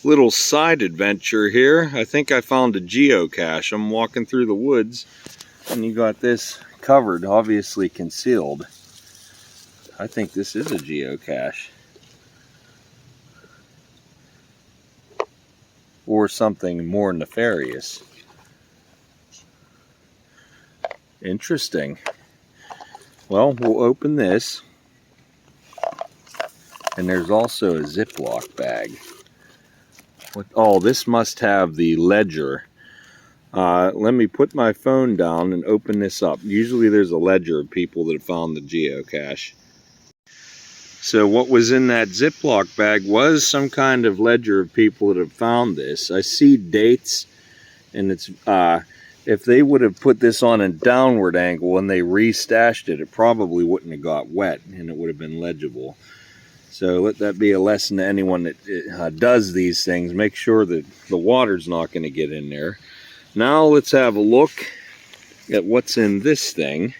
Little side adventure here. I think I found a geocache. I'm walking through the woods and you got this covered, obviously concealed. I think this is a geocache. Or something more nefarious. Interesting. Well, we'll open this. And there's also a Ziploc bag. Oh, this must have the ledger. Let me put my phone down and open this up. Usually there's a ledger of people that have found the geocache. So what was in that Ziploc bag was some kind of ledger of people that have found this. I see dates, and it's if they would have put this on a downward angle and they restashed it, it probably wouldn't have got wet and it would have been legible. So let that be a lesson to anyone that does these things. Make sure that the water's not going to get in there. Now let's have a look at what's in this thing.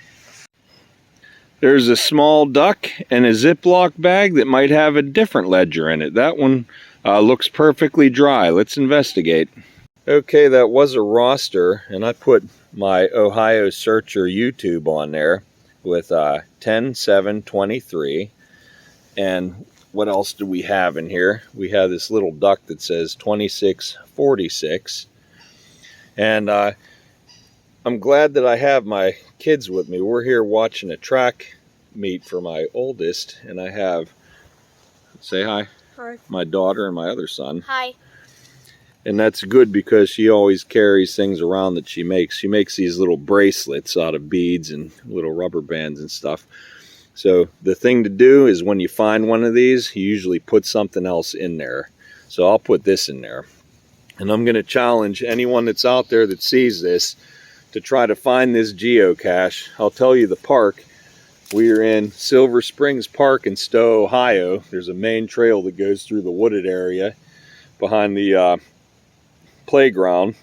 There's a small duck and a Ziploc bag that might have a different ledger in it. That one looks perfectly dry. Let's investigate. Okay, that was a roster, and I put my Ohio Searcher YouTube on there with 10/7/23. And what else do we have in here? We have this little duck that says 2646. And I'm glad that I have my kids with me. We're here watching a track meet for my oldest. And I have, say hi. Hi. My daughter and my other son. Hi. And that's good because she always carries things around that she makes. She makes these little bracelets out of beads and little rubber bands and stuff. So the thing to do is when you find one of these, you usually put something else in there. So I'll put this in there. And I'm going to challenge anyone that's out there that sees this to try to find this geocache. I'll tell you the park. We are in Silver Springs Park in Stowe, Ohio. There's a main trail that goes through the wooded area behind the playground.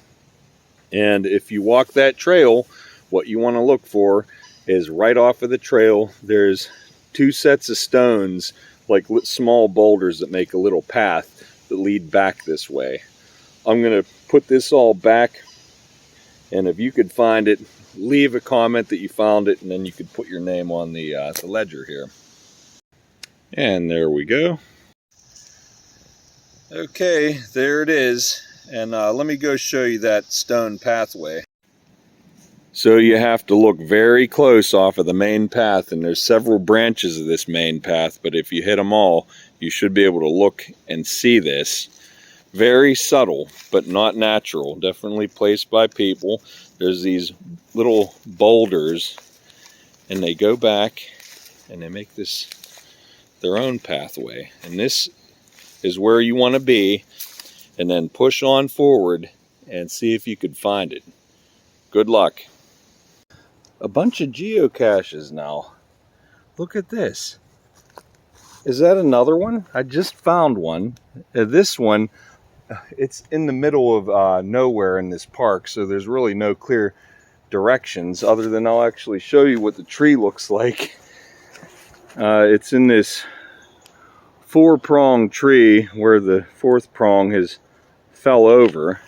And if you walk that trail, what you want to look for is right off of the trail, there's two sets of stones, like small boulders that make a little path that lead back this way. I'm going to put this all back, and if you could find it, leave a comment that you found it, and then you could put your name on the ledger here. And there we go. Okay, there it is. And let me go show you that stone pathway. So you have to look very close off of the main path, and there's several branches of this main path, but if you hit them all, you should be able to look and see this. Very subtle, but not natural. Definitely placed by people. There's these little boulders, and they go back, and they make this their own pathway. And this is where you want to be, and then push on forward and see if you could find it. Good luck. A bunch of geocaches now. Look at this. Is that another one? I just found one. This one, it's in the middle of nowhere in this park, so there's really no clear directions other than I'll actually show you what the tree looks like. It's in this four-pronged tree where the fourth prong has fell over.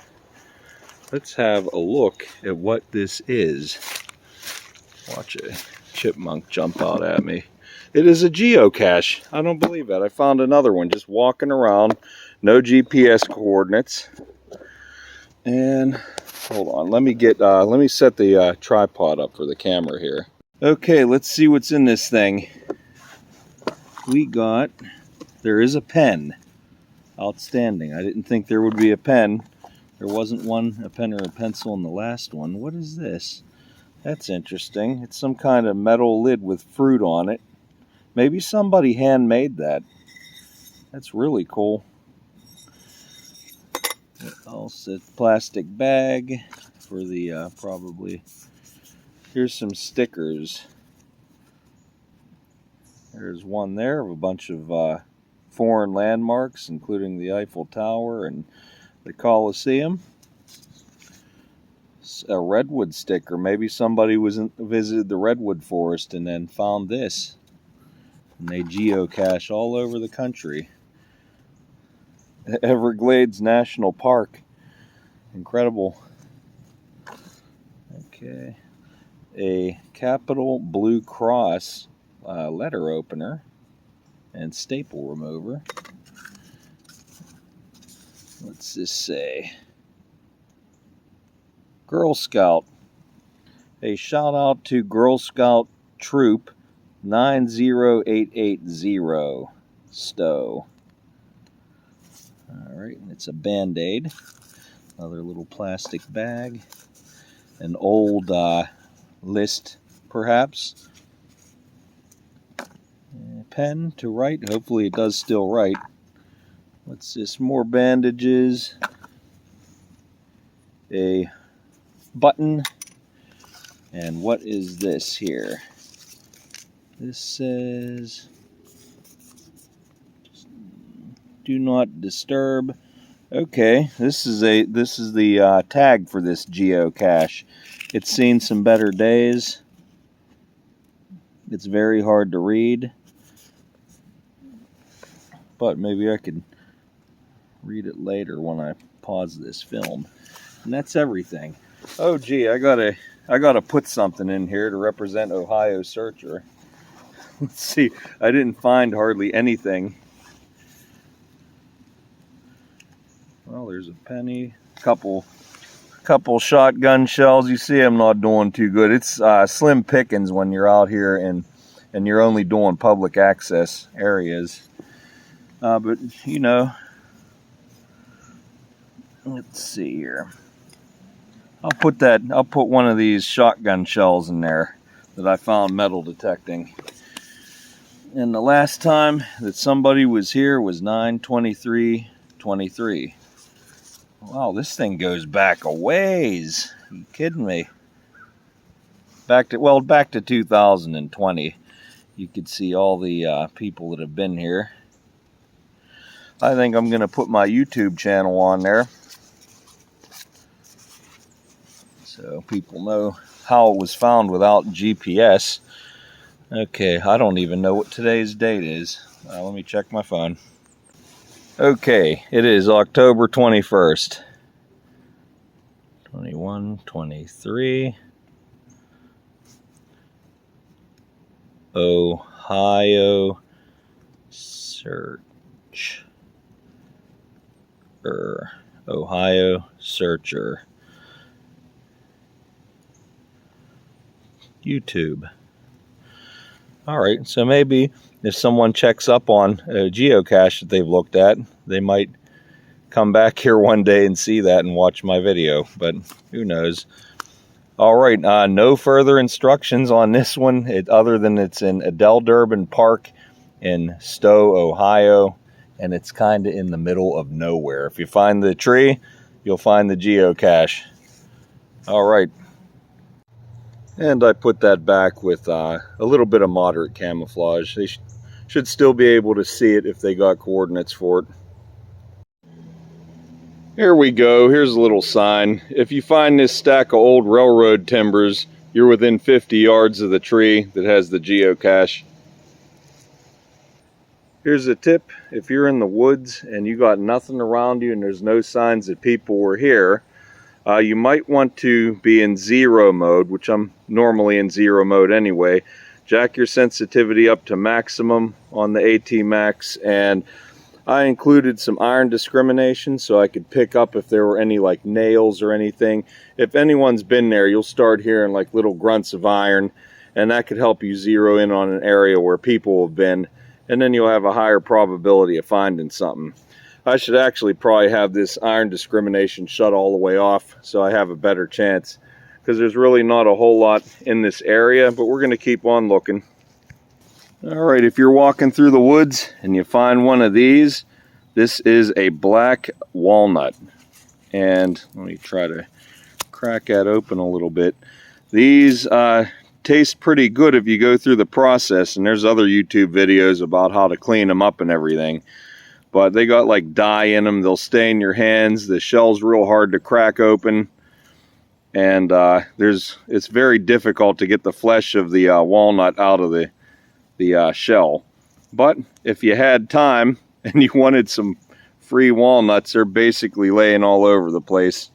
Let's have a look at what this is. Watch a chipmunk jump out at me. It is a geocache. I don't believe that. I found another one just walking around. No GPS coordinates. And hold on. Let me set the tripod up for the camera here. Okay, let's see what's in this thing. There is a pen. Outstanding. I didn't think there would be a pen. There wasn't a pen or a pencil in the last one. What is this? That's interesting. It's some kind of metal lid with fruit on it. Maybe somebody handmade that. That's really cool. Also, plastic bag for the probably. Here's some stickers. There's one there of a bunch of foreign landmarks, including the Eiffel Tower and the Colosseum. A redwood sticker. Maybe somebody visited the redwood forest and then found this. And they geocache all over the country. Everglades National Park. Incredible. Okay. A Capital Blue Cross letter opener and staple remover. What's this say? Girl Scout. A shout out to Girl Scout Troop 90880 Stowe. Alright, and it's a Band-Aid. Another little plastic bag. An old list, perhaps. Pen to write. Hopefully it does still write. What's this? More bandages. A button. And what is this here? This says do not disturb. Okay, this is the tag for this geocache. It's seen some better days. It's very hard to read, but maybe I could read it later when I pause this film. And that's everything. Oh gee, I gotta put something in here to represent Ohio Searcher. Let's see, I didn't find hardly anything. Well, there's a penny, couple shotgun shells. You see, I'm not doing too good. It's slim pickings when you're out here and you're only doing public access areas. But you know, let's see here. I'll put one of these shotgun shells in there that I found metal detecting. And the last time that somebody was here was 9/23/23. Wow, this thing goes back a ways. Are you kidding me? Back to 2020. You could see all the people that have been here. I think I'm going to put my YouTube channel on there so people know how it was found without GPS. Okay, I don't even know what today's date is. Let me check my phone. Okay, it is October 21st. 21/23. Ohio Search. Ohio Searcher. YouTube. Alright, so maybe if someone checks up on a geocache that they've looked at, they might come back here one day and see that and watch my video, but who knows. Alright, no further instructions on this one, other than it's in Adele Durbin Park in Stowe, Ohio, and it's kind of in the middle of nowhere. If you find the tree, you'll find the geocache. Alright. And I put that back with a little bit of moderate camouflage. They should still be able to see it if they got coordinates for it. Here we go. Here's a little sign. If you find this stack of old railroad timbers, you're within 50 yards of the tree that has the geocache. Here's a tip. If you're in the woods and you got nothing around you and there's no signs that people were here, you might want to be in zero mode, which I'm normally in zero mode anyway. Jack your sensitivity up to maximum on the AT Max, and I included some iron discrimination so I could pick up if there were any like nails or anything. If anyone's been there, you'll start hearing like little grunts of iron, and that could help you zero in on an area where people have been, and then you'll have a higher probability of finding something. I should actually probably have this iron discrimination shut all the way off so I have a better chance, because there's really not a whole lot in this area, but we're going to keep on looking. Alright, if you're walking through the woods and you find one of these, this is a black walnut. And let me try to crack that open a little bit. These taste pretty good if you go through the process, and there's other YouTube videos about how to clean them up and everything. But they got like dye in them. They'll stay in your hands. The shell's real hard to crack open. And it's very difficult to get the flesh of the walnut out of the shell. But if you had time and you wanted some free walnuts. They're basically laying all over the place.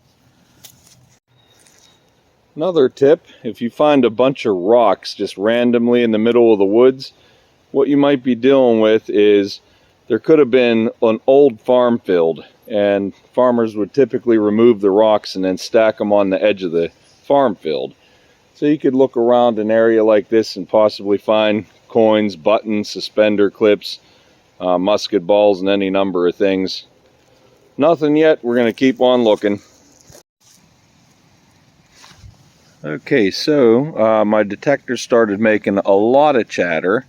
Another tip, if you find a bunch of rocks just randomly in the middle of the woods, what you might be dealing with is there could have been an old farm field, and farmers would typically remove the rocks and then stack them on the edge of the farm field. So you could look around an area like this and possibly find coins, buttons, suspender clips, musket balls, and any number of things. Nothing yet. We're going to keep on looking. Okay, so my detector started making a lot of chatter.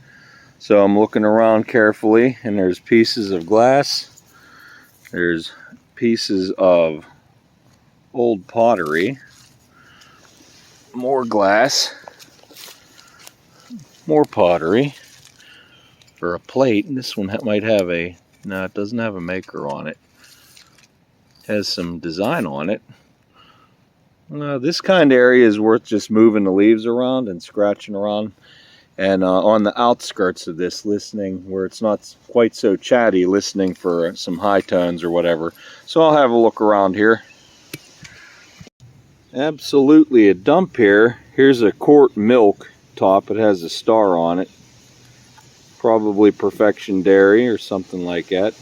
So I'm looking around carefully, and there's pieces of glass. There's pieces of old pottery. More glass. More pottery. For a plate, this one might have a, no, it doesn't have a maker on it. It has some design on it. This kind of area is worth just moving the leaves around and scratching around. And on the outskirts of this, listening where it's not quite so chatty, listening for some high tones or whatever. So I'll have a look around here. Absolutely a dump here. Here's a quart milk top. It has a star on it. Probably Perfection Dairy or something like that.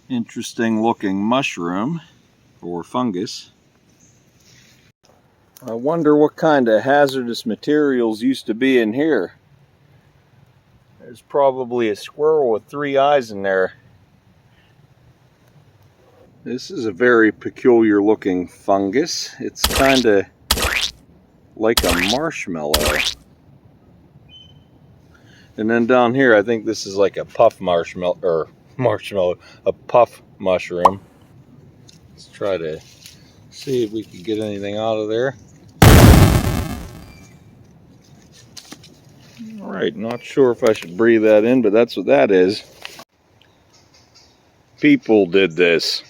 Interesting looking mushroom or fungus. I wonder what kind of hazardous materials used to be in here. There's probably a squirrel with 3 eyes in there. This is a very peculiar looking fungus. It's kind of like a marshmallow. And then down here, I think this is like a puff marshmallow, or a puff mushroom. Let's try to see if we can get anything out of there. Alright, not sure if I should breathe that in, but that's what that is. People did this.